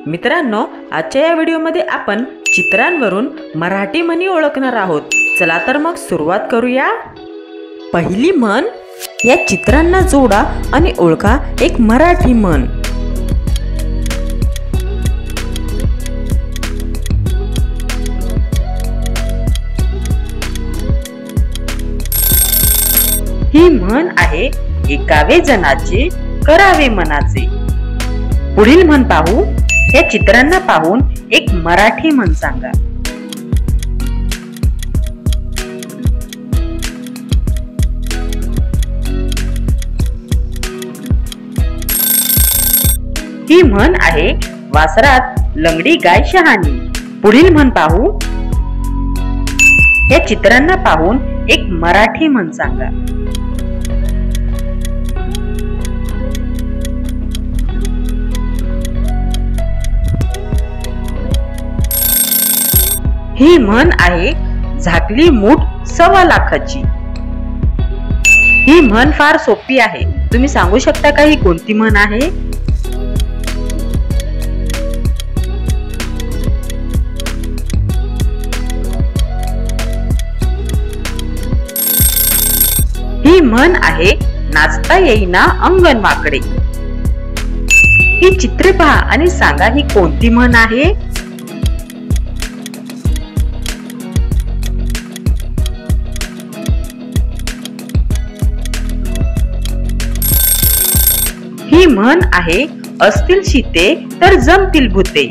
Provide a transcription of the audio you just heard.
मित्रांनो, आजच्या या व्हिडिओमध्ये आपण चित्रांवरून मराठी म्हणी ओळखणार आहोत। चला तर मग सुरुवात करूया। पहिली म्हण, या चित्रांना जोडा आणि ओळखा एक मराठी म्हण। ही म्हण आहे, एकावे जनाचे करावे मनाचे। पुढील म्हण पाहू, या चित्रांना पाहून एक मराठी म्हण सांगा। ही म्हण आहे, वासरात लंगडी गाय शहाणी। पुढील म्हण पाहू, या चित्रांना पाहून एक मराठी म्हण सांगा। ही म्हण आहे, झाकली मूठ 1.25 लाखाची। ही म्हण फार सोपी आहे, तुम्ही सांगू शकता का ही कोणती म्हण आहे? ही म्हण आहे, नाचता येईना अंगण वाकडे। ही चित्रे पहा आणि सांगा ही कोणती म्हण आहे? ही म्हण आहे, असतील शीते तर जमतील भुते।